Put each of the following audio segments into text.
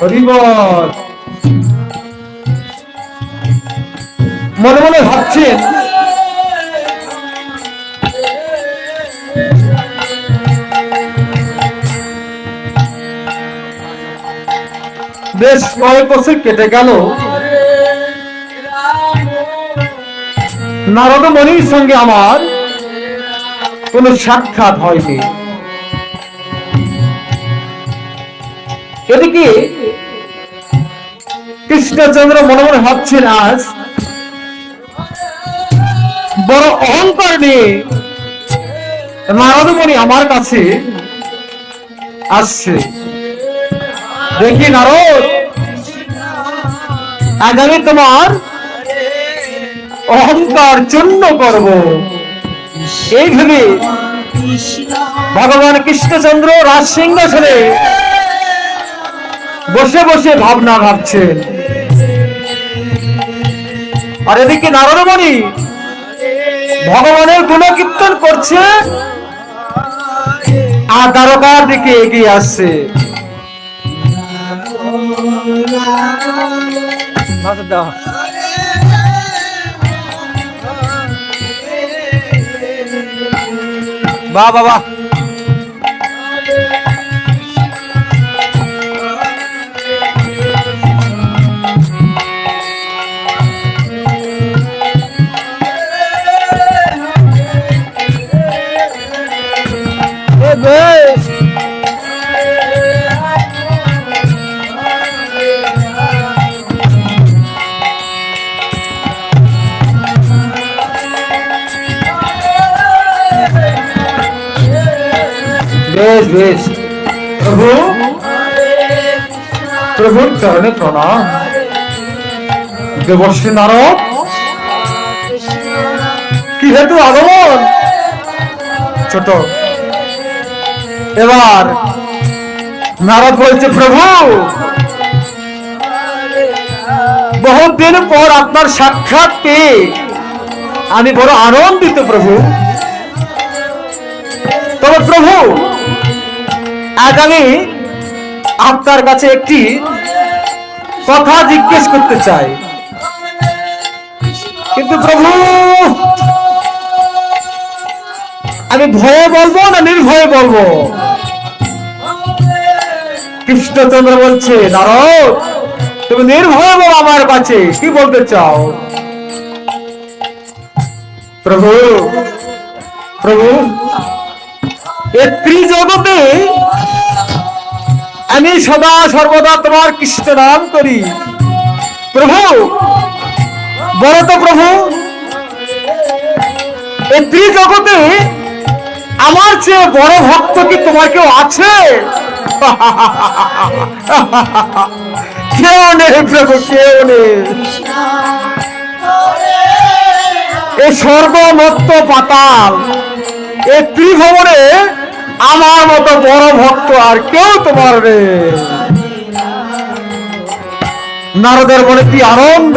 হরি বল। মনে মনে ভাবছেন বেশ কয়েক বছর কেটে গেল, নারদ মুনির সঙ্গে আমার কোনো সাক্ষাৎ হয়নি। এদিকে কৃষ্ণচন্দ্র মনে মনে ভাবছেন আজ বড় অহংকার নিয়ে নারদ মুনি আমার কাছে আসছে। দেখি নারদ, আজ আমি তোমার অহংকার চূর্ণ করব। এই ভেবে ভগবান কৃষ্ণচন্দ্র রাজ সিংহাসনে বসে বসে ভাবনা ভাবছেন। আর এদিকে নারদ মুনি ভগবানের গুণকীর্তন করছে আর দ্বারকার দিকে এগিয়ে আসছে। বাহ বাবা, বেশ বেশ। প্রভু, প্রভুর চরণে প্রণাম। দেবশ্রী নারদ, কি হেতু আগমন? ছোট। এবার নারদ বলছে, প্রভু বহুদিন পর আপনার সাক্ষাৎ পেয়ে আমি বড় আনন্দিত প্রভু। তবে প্রভু, আজ আমি আপনার কাছে একটি কথা জিজ্ঞেস করতে চাই, কিন্তু প্রভু আমি ভয়ে বলবো না নির্ভয়ে বলবো? কৃষ্ণচন্দ্র বলছে, নারদ তুমি নির্ভয়ে বলো আমার কাছে, কি বলতে চাও? প্রভু, প্রভু এই ত্রিজগতে আমি সদা সর্বদা তোমার কৃষ্ণ নাম করি। প্রভু বলো তো প্রভু, এই ত্রিজগতে আমার চেয়ে বড় ভক্ত কি তোমার কেউ আছে? কেউ নেই প্রভু, কেউ নেই। এই স্বর্গমত্ত পাতাল এই ত্রিভুবনে আমার মতো বড় ভক্ত আর কেউ তোমার নেই। নারদের মনে কি আনন্দ!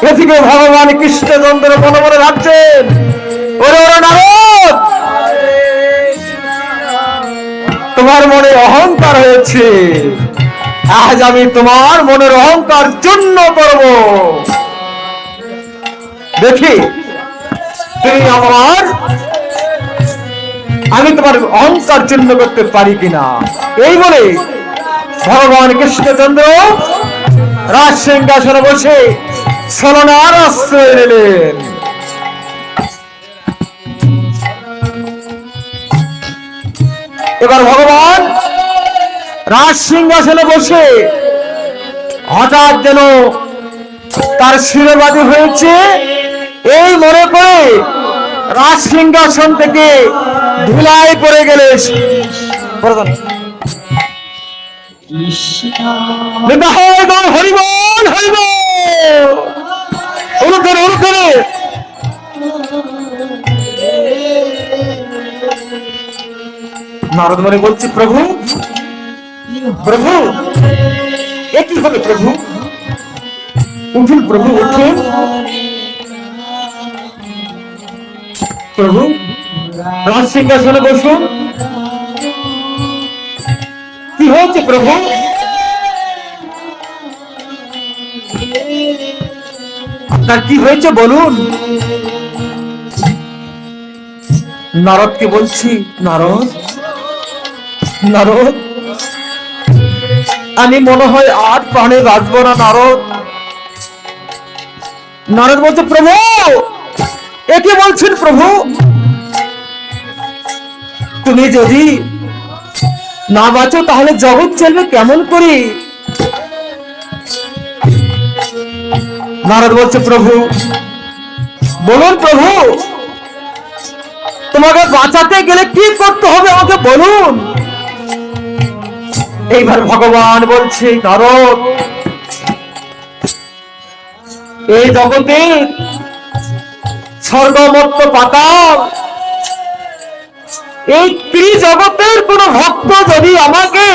এদিকে ভগবান কৃষ্ণচন্দ্র মনে মনে ভাবছেন, ওরে ওরে নারদ, তোমার মনে অহংকার হয়েছে, আজ আমি তোমার মনের অহংকার চূর্ণ করব। দেখি তুমি আমি তোমার অহংকার চূর্ণ করতে পারি কিনা। এই বলে ভগবান কৃষ্ণচন্দ্র রাজ সিংহাসনে বসে ছলনার আশ্রয় নিলেন। এবার ভগবান রাজ সিংহাসনে বসে হঠাৎ যেন তার শিরোবাদী হয়েছে এই মনে করে রাজ সিংহাসন থেকে ধুলাই পড়ে গেলে হরিবল হরিবল অনুধরে অনুধরে। নারদ মুনি বলছি, প্রভু প্রভু এ কি হবে? প্রভু উঠুন, প্রভু উঠুন। প্রভু রাজ সিংহাসনে বসুন। প্রভু? আপনার কি হয়েছে বলুন। নারদকে বলছি, নারদ নারদ, আমি মনে হয় আর প্রাণে বাঁচব না নারদ। নারদ বলছে, প্রভু একে বলছেন প্রভু? তুমি যদি না বাঁচো তাহলে জগৎ চলবে কেমন করে? নারদ বলছে, প্রভু বলুন প্রভু, তোমাকে বাঁচাতে গেলে কি করতে হবে আমাকে বলুন। এইবার ভগবান বলছে, নারদ, এই জগতে স্বর্গমত্ত পাতাল, এই ত্রিজগতের কোন ভক্ত যদি আমাকে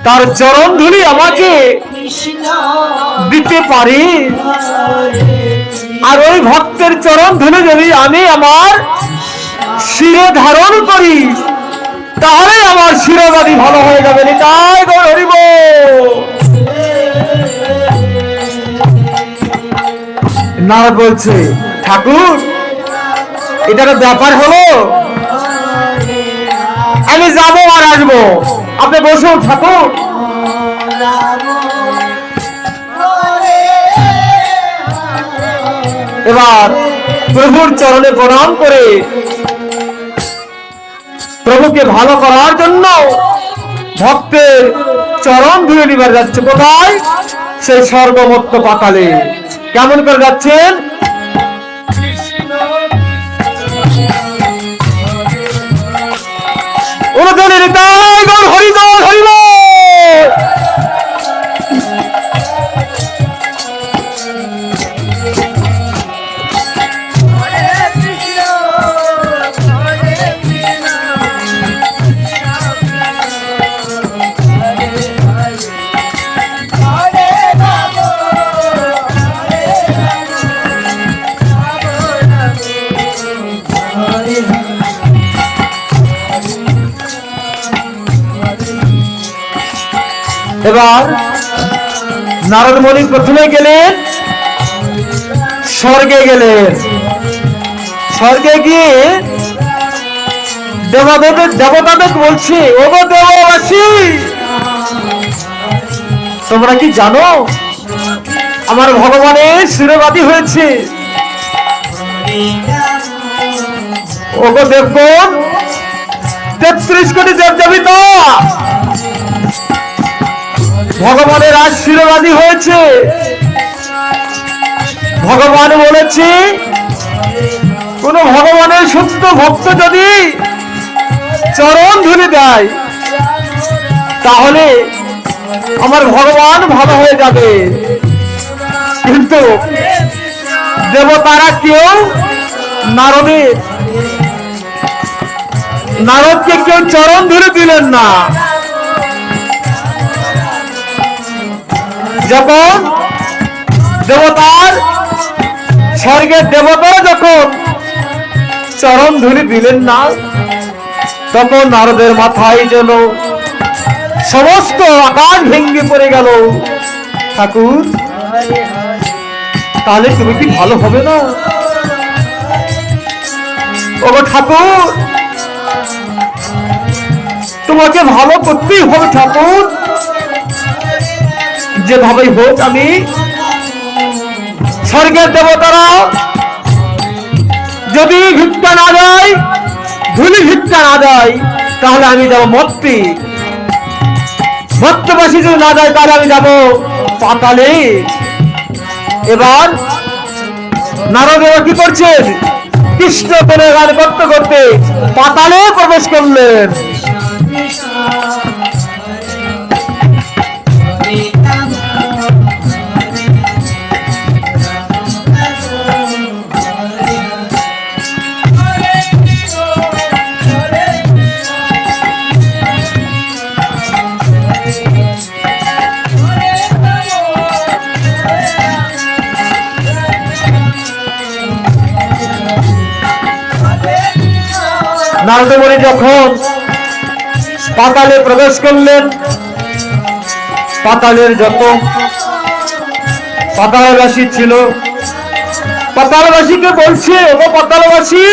তার চরণ ধুলি আমাকে দিতে পারে, আর ওই ভক্তের চরণ ধুলি যদি আমি আমার শিরে ধারণ করি, তাহলে আমার শিরোবাদী ভালো হয়ে যাবে। তাই গৌর হরি বল। নারদ বলছে, ঠাকুর এটা তো ব্যাপার হলো, আমি যাবো আর আসবো, আপনি বসুন ঠাকুর। এবার প্রভুর চরণে প্রণাম করে প্রভুকে ভালো করার জন্য ভক্তের চরণ ধুয়ে নিবার যাচ্ছে। কোথায়? সেই স্বর্গমত্ত পাতালে। কেমন করে যাচ্ছেন? এবার নারদ মুনি প্রথমে গেলেন স্বর্গে, গেলেন স্বর্গে গিয়ে দেবতাদের বলছে, ওগো দেববাসী, তোমরা কি জানো আমার ভগবানের শিরোবাদী হয়েছে? ওগো দেবগণ, 33 কোটি দেবদেবতা ভগবানের আজ শিরোবাদী হয়েছে। ভগবান বলেছে, কোন ভগবানের সত্য ভক্ত যদি চরণ ধুলি দেয় তাহলে আমার ভগবান ভালো হয়ে যাবে। কিন্তু দেবতারা কেউ নারদকে কেউ চরণ ধুলি দিলেন না। যখন দেবতার স্বর্গের দেবতারা যখন চরণ ধুলি দিলেন না, তখন নারদের মাথায় যেন সমস্ত আকাশ ভেঙে পড়ে গেল। ঠাকুর, তাহলে তুমি কি ভালো হবে না? ওগো ঠাকুর, তোমাকে ভালো করতেই হবে ঠাকুর। যেভাবেই হোক আমি স্বর্গের দেবতারা যদি ভিক্ষা না দেয়, ধুলি ভিক্ষা না দেয়, তাহলে আমি যাবো মর্ত্যবাসী যদি না দেয় তাহলে আমি যাবো পাতালে। এবার নারদ কি করছেন? কৃষ্ণ করে গান করতে করতে পাতালে প্রবেশ করলেন। নারদ মুনি যখন পাতালে প্রবেশ করলেন। পাতালের যত পাতালবাসী ছিল, পাতালবাসীকে বলছে, ও পাতালবাসী,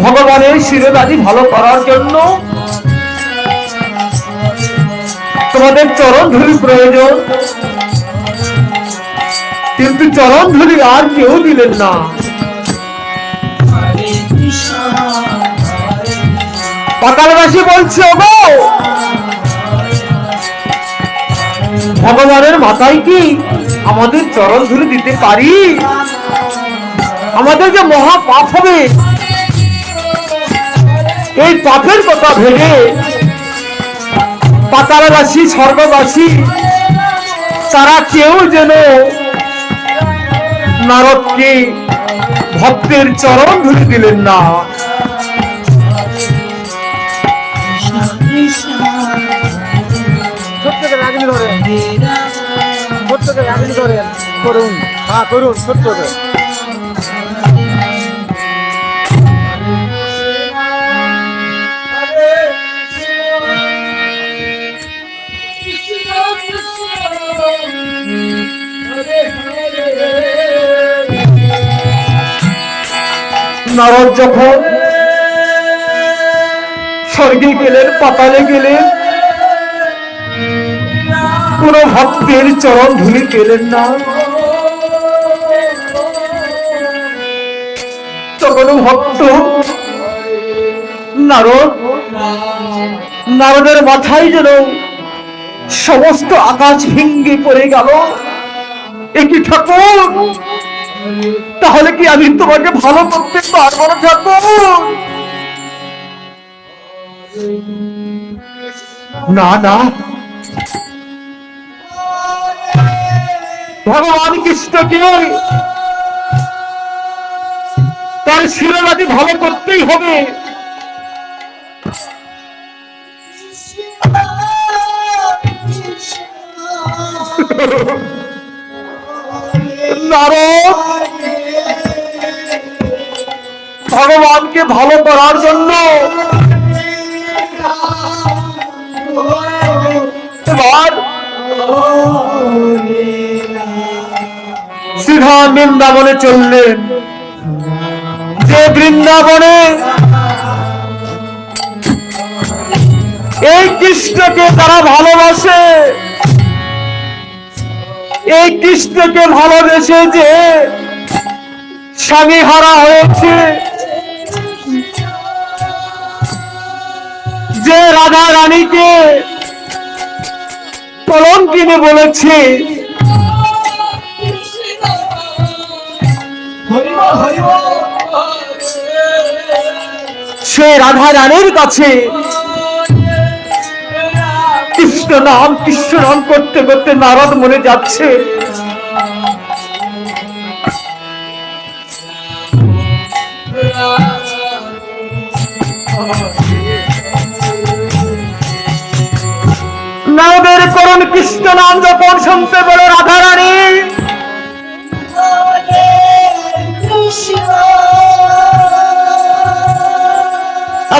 ভগবানের শিরোধারী ভালো করার জন্য তোমাদের চরণ ধুলি প্রয়োজন। কিন্তু চরণ ধুলি আর কেউ দিলেন না। পাতালবাসী বলছে, ওগো ভগবানের মাথায় কি আমাদের চরণ ধুলি দিতে পারি? আমাদের যে মহা পাপ হবে, এই পাপের কথা ভেবে পাতালবাসী স্বর্গবাসী তারা কেউ যেন নারদকে ভক্তের চরণ ধুলি দিলেন না। করুন, হ্যাঁ করুন, ছোট্ট করে। নারদ যখন স্বর্গে গেলেন, পাতালে গেলেন, কোন ভক্তের চরণ ধুলি পেলেন না। তখন ভক্ত নারদের মাথায় যেন সমস্ত আকাশ ভেঙে পড়ে গেল। একই ঠাকুর, তাহলে কি আমি তোমাকে ভালো করতে পারবো না ঠাকুর? না না, ভগবান কৃষ্ণকে তার শিরোধারী ভালো করতেই হবে। নারদ ভগবানকে ভালো করার জন্য এবার সিধা বৃন্দাবনে চললেন। যে বৃন্দাবনে এই কৃষ্ণকে তারা ভালোবাসে, এই কৃষ্ণকে ভালোবেসে যে স্বামী হারা হয়েছে, যে রাধা রানীকে কলঙ্কিনী বলেছে, সে রাধা রানীর কাছে কৃষ্ণ নাম করতে করতে নারদ মনে যাচ্ছে। নারদের করুণ কৃষ্ণ নাম যখন শুনতে পেল রাধা রানী,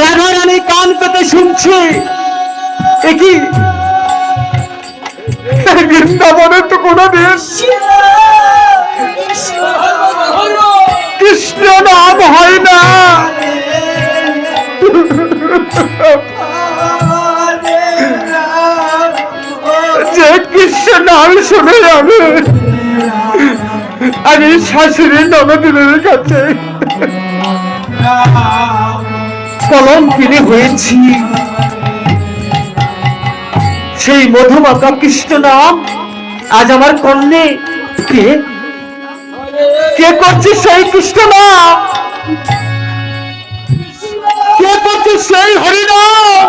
রাধা রানী কান পেতে শুনছে, একই বৃন্দাবনে তো কোনদিন কৃষ্ণ নাম হয় না। যে কৃষ্ণ নাম শুনে আমি শাশুড়ি ননদিনের কাছে কলঙ্কিনী হয়েছি। সেই মধুমাতা কৃষ্ণ নাম আজ আমার কন্যে কে কে করছে? সেই কৃষ্ণ নাম কে করছে? সেই হরিনাম।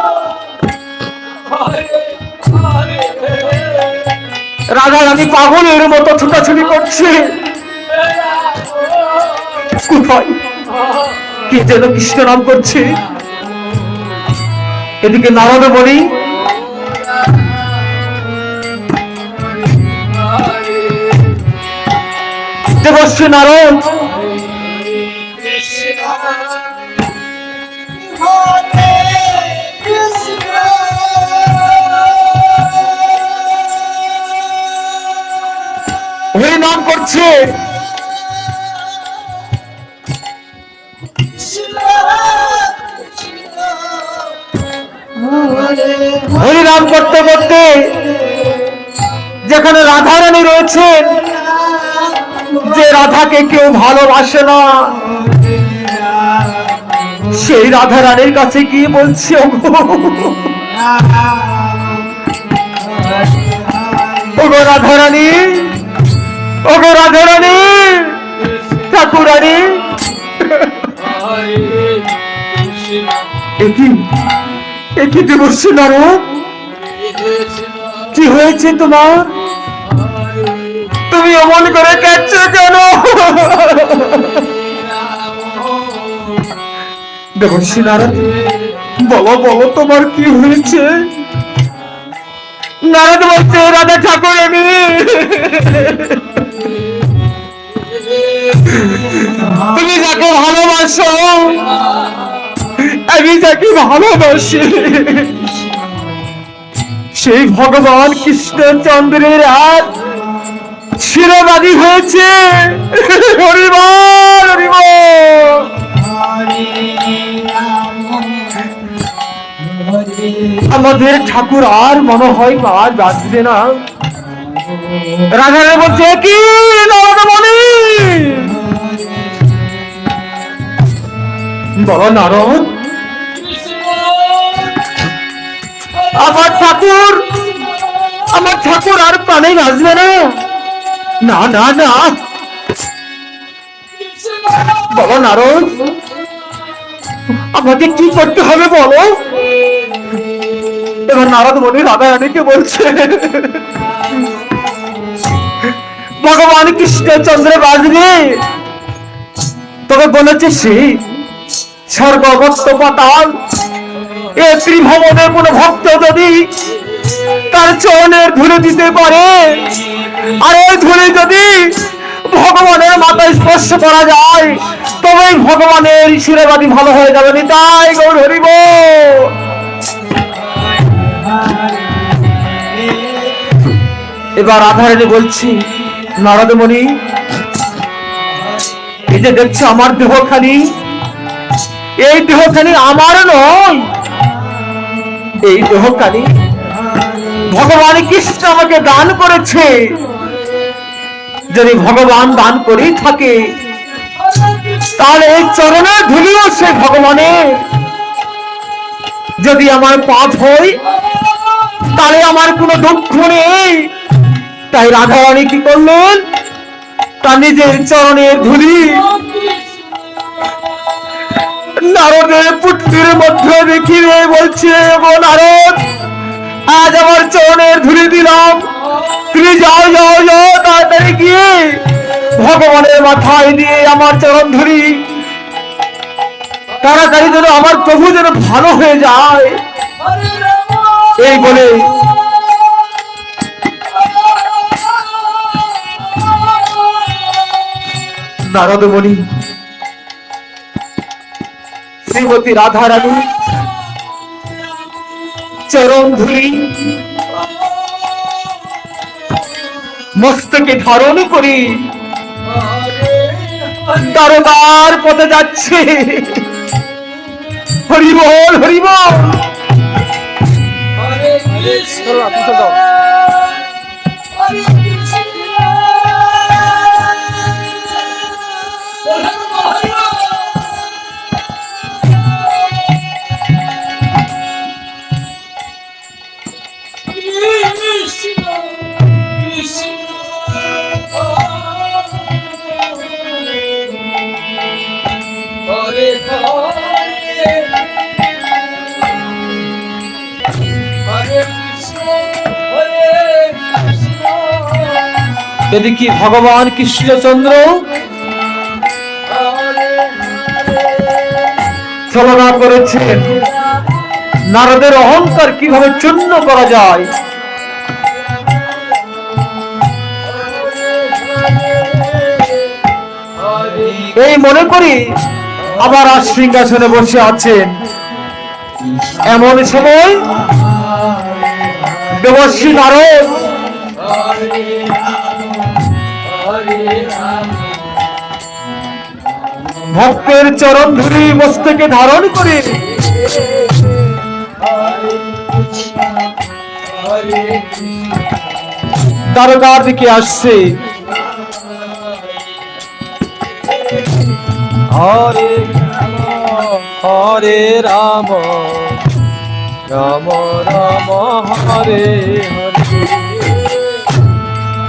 রাধা রানী পাগলের মতো ছুটাছুটি করছে। কোথায় কে যেন কৃষ্ণ নাম করছে। এদিকে নারদ বলি, দেবশ্রী নারদ বলছে, হরিনাম করতে করতে যেখানে রাধারানী রয়েছেন, যে রাধাকে কেউ ভালোবাসে না, সেই রাধারানীর কাছে গিয়ে বলছে, ওগো রাধারানী, ওগো রাধারানী, ঠাকুরানী, একই দেবর্ষী নারদ, কি হয়েছে তোমার? তুমি অমন করে কাঁদছো কেন? দেবর্ষী নারদ, বলো বলো তোমার কি হয়েছে? নারদ বলছে, রাধা ঠাকুরানী, তুমি যাকে ভালোবাসো, আমি যাকে ভালোবাসি, সেই ভগবান কৃষ্ণচন্দ্রের আর শিরবাদী হয়েছে। হরি বল, হরি বল। আমাদের ঠাকুর আর মনে হয় আর বাঁচবে না। রাধারানী বলছে, কি নারদমণি, বলো নারদ, আমার ঠাকুর, আমার ঠাকুর আর প্রাণে বাঁচবে না? না না না, বলো নারদ, আমাকে কি করতে হবে বলো? এবার নারদ মুনি রাধারানীকে বলছে, ভগবান কৃষ্ণচন্দ্র বাঁচবে, তবে বলেছে সে স্বর্গ মর্ত্য পাতাল এ ত্রিভুবনে কোন ভক্ত যদি তার চরণের ধুলে দিতে পারে, আর এই ধুলে যদি ভগবানের মাথায় স্পর্শ করা যায়, তবে ভগবানের শিরবাদী ভালো হয়ে যাবে। তাই গৌর হরি বল। এবার রাধারানী বলছি, নারদ মুনি, এই যে দেখছো আমার দেহখানি, এই দেহখানি আমার নয়, এই দেহখানি ভগবান কৃষ্ণ আমাকে দান করেছে। যদি ভগবান দান করেই থাকে, তাহলে এই চরণের ধুলিও সে ভগবানের। যদি আমার পাপ হয়, তাহলে আমার কোনো দুঃখ নেই। তাই রাধারানী কি করলেন, তার নিজের চরণের ধুলি নারদের পুটলির মধ্যে দেখিয়ে বলছে, ও নারদ, আজ আমার চরণের ধুলি দিলাম, তুমি যাও যাও যাও, তাড়াতাড়ি গিয়ে ভগবানের মাথায় দিয়ে আমার চরণ ধুলি, তাড়াতাড়ি যেন আমার প্রভু যেন ভালো হয়ে যায়। এই বলে নারদ মুনি শ্রীমতী রাধারানী চরণ ধুলি মস্তকে ধারণ করি দ্বারকার পথে যাচ্ছে। হরি বল, হরি বল। যদি কি ভগবান কৃষ্ণচন্দ্র ছলনা করেছেন, নারদের অহংকার কিভাবে চূর্ণ করা যায়, এই মনে করি আবার আর সিংহাসনে বসে আছেন। এমন সময় দেবর্ষী নারদ ভক্তের চরণ ধুলি মস্তকে ধারণ করে দ্বারকার দিকে আসছে। হরে হরে রাম রাম রাম হরে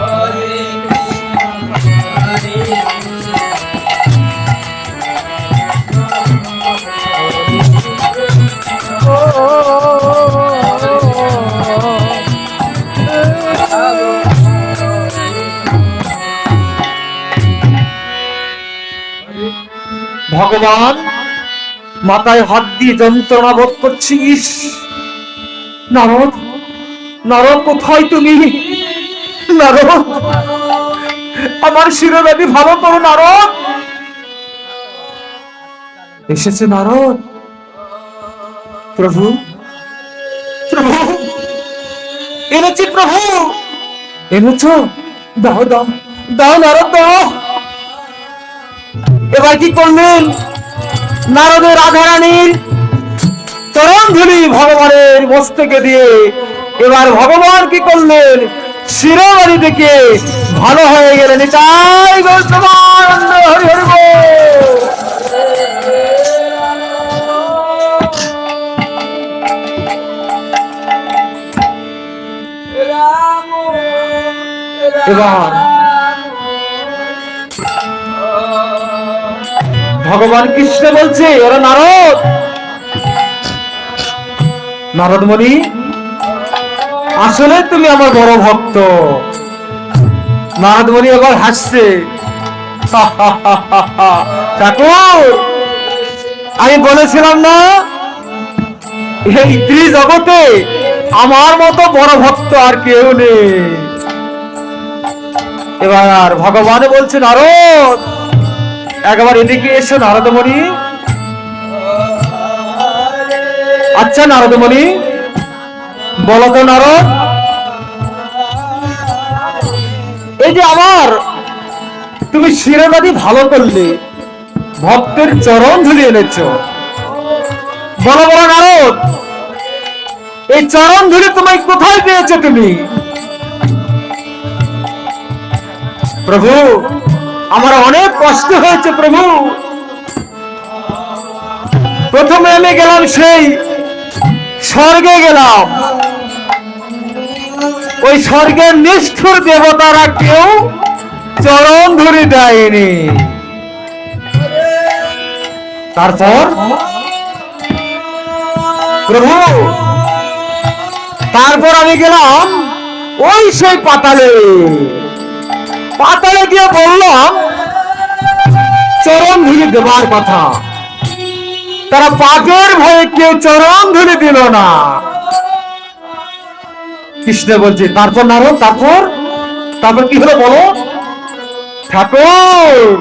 হরে ভগবান মাথায় হাত দিয়ে যন্ত্রণা বোধ করছিস। নারদ, নারদ কোথায় তুমি? নারদ, আমার শিরোব্যাধি ভালো করো নারদ। এসেছে নারদ। প্রভু, প্রভু, এনেছি প্রভু, এনেছ? দাও দাও দাও নারদ দাও। এবার কি করলেন? নারদের রাধারানীর চরণ ধুলি ভগবানের মস্তকে দিয়ে এবার ভগবান কি করলেন? শিরোবাড়ি থেকে ভালো হয়ে গেলেন। তাই গৌতমানন্দ হরি হরি বল। এবার ভগবান কৃষ্ণ বলছে, ওরা নারদ, নারদ মুনি, আসলে তুমি আমার বড় ভক্ত। নারদ মুনি এবার হাসছে, ঠাকুর আমি বলেছিলাম না এই ত্রিজগতে আমার মতো বড় ভক্ত আর কেউ নেই। এবার ভগবান বলছে, নারদ একবার এদিকে এসো নারদমণি। আচ্ছা নারদমণি বলো তো নারদ, এই যে আমার তুমি শিরোব্যাধি ভালো করলে, ভক্তের চরণ ধুলি এনেছ, বলো বলো নারদ এই চরণ ধুলি তোমায় কোথায় পেয়েছো তুমি? প্রভু আমার অনেক কষ্ট হয়েছে প্রভু। প্রথমে আমি গেলাম সেই স্বর্গে গেলাম, ওই স্বর্গের নিষ্ঠুর দেবতারা কেউ চরণ ধরে দেয়নি। তারপর প্রভু তারপর আমি গেলাম ওই সেই পাতালে। পাতালে গিয়ে বললাম চরণ ধুলি দেবার কথা, তারা পাপের ভয়ে কেউ চরণ ধুলি দিল না। কৃষ্ণ বলছে, তারপর নারদ তারপর তারপর কি হলো বলো? ঠাকুর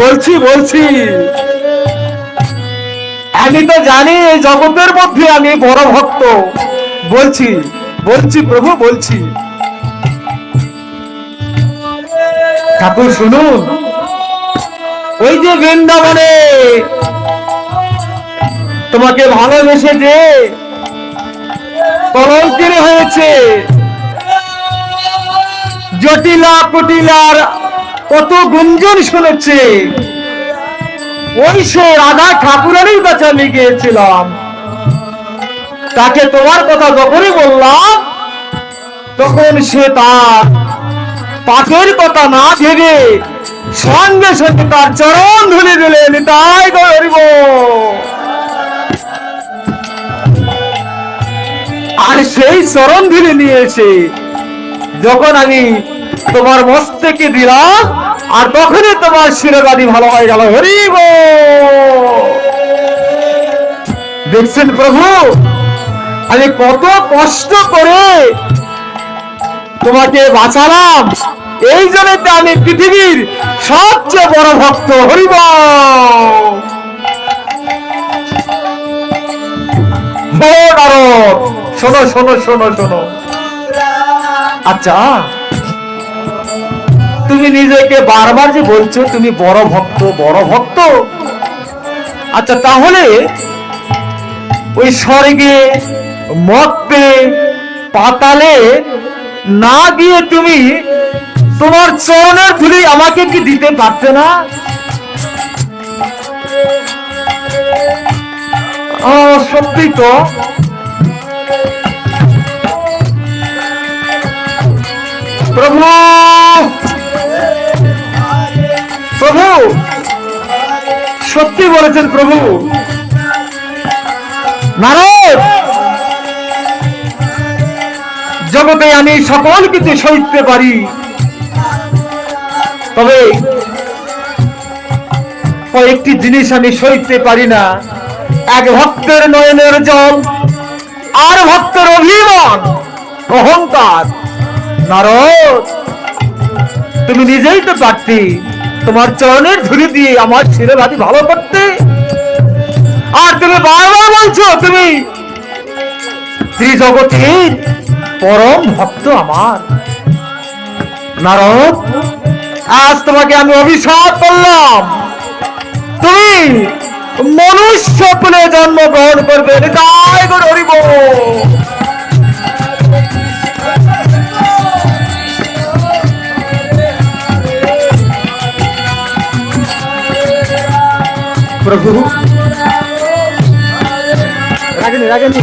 বলছি বলছি আমি তো জানি এই জগতের মধ্যে আমি বড় ভক্ত। বলছি বলছি প্রভু বলছি। ঠাকুর শুনুন, ওই যে বৃন্দাবনে তোমাকে ভালোবেসে যে কলঙ্কিত হয়েছে, জটিলা কুটিলার কত গুঞ্জন শুনেছে, ওই সে রাধা ঠাকুরের কাছে আমি গিয়েছিলাম। তাকে তোমার কথা যখনই বললাম তখন সে তার পাপের কথা না ভেবে সঙ্গে সঙ্গে তার চরণ ধুলি দিলেন। তাই গরিব আর সেই চরণ ধুলি নিয়ে এসে যখন আমি তোমার মস্তকে দিলাম, আর তখনই তোমার শিরোব্যাধি ভালো হয়ে গেল। হরিব দেখছেন প্রভু আমি কত কষ্ট করে তোমাকে বাঁচালাম, এই জন্য আমি পৃথিবীর সবচেয়ে বড় ভক্ত। হরিব শোনো শোনো শোনো শোনো। আচ্ছা তুমি নিজেকে বারবার যে বলছো তুমি বড় ভক্ত বড় ভক্ত, আচ্ছা তাহলে ওই স্বর্গে মর্তে পাতালে না গিয়ে তুমি তোমার চরণের ধুলি আমাকে কি দিতে পারছে না? সত্যি তো, প্রভু প্রভু সত্যি বলেছেন প্রভু। নারদ, জগতে আমি সকল কিছু সইতে পারি, তবে কয়েকটি জিনিস আমি সইতে পারি না, এক ভক্তের নয়নের জল আর ভক্তের অভিমান অহংকার। নারদ, তুমি নিজেই তো পারতে তোমার চরণের ধুলি দিয়ে আমার ছেলে ভাতি ভালো করতে, আর তুমি বারবার বলছো তুমি ত্রিজগতের পরম ভক্ত আমার। নারদ, আজ তোমাকে আমি অভিশাপ করলাম, তুমি মনুষ্য কুলে জন্মগ্রহণ করবে। জয় গুরু হরি বল। প্রভু রাগেনি রাগেনি,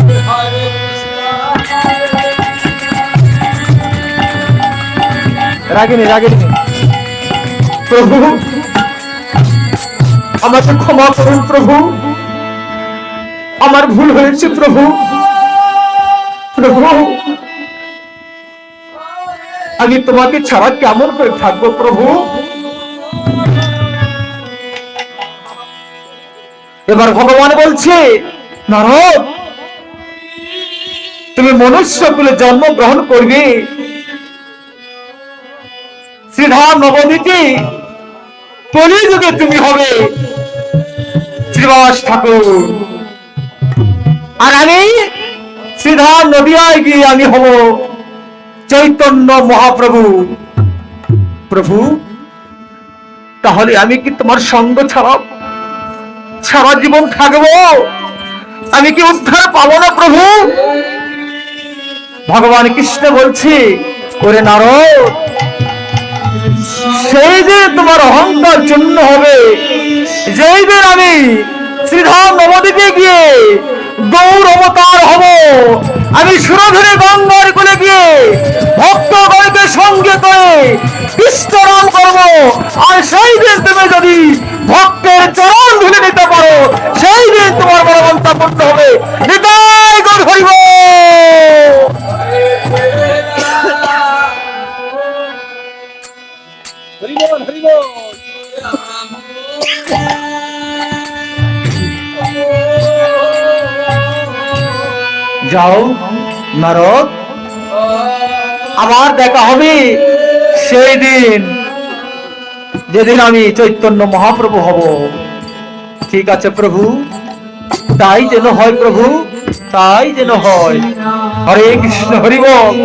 রাগেনি রাগেনি। প্রভু আমাকে ক্ষমা করুন প্রভু, আমার ভুল হয়েছে প্রভু। প্রভু আমি তোমাকে ছাড়া কেমন করে থাকবো প্রভু? এবার ভগবান বলছে, নারদ তুমি মনুষ্য কুলে জন্মগ্রহণ করবে, শ্রীধাম নবদ্বীপে কলিযুগে তুমি হবে শ্রীবাস ঠাকুর, আর আমি শ্রীধাম নদিয়ায় গিয়ে আমি হব চৈতন্য মহাপ্রভু। প্রভু তাহলে আমি কি তোমার সঙ্গ ছাড়া সারা জীবন থাকবো? আমি কি উদ্ধার পাবো না প্রভু? ভগবান কৃষ্ণ বলছে, ওরে নারদ, সেই দিন তোমার অহংকার চূর্ণ হবে, যেই দিন আমি শ্রীধাম নবদ্বীপে গিয়ে গৌর অবতার হব, আমি সুরধুরে গঙ্গার কোলে গিয়ে ভক্তগণকে সঙ্গে করে বিস্তরণ করব, আর সেই দিন তুমি যদি ভক্তের চরণ ধুলে নিতে পারো, সেই দিন তোমার বড় মনটা পূর্ণ হবে। নিতাই গৌর হরি বল। যাও নারদ, আবার দেখা হবে সেই দিন যেদিন আমি চৈতন্য মহাপ্রভু হব। ঠিক আছে প্রভু, তাই যেন হয় প্রভু, তাই যেন হয়। হরে কৃষ্ণ হরি বল।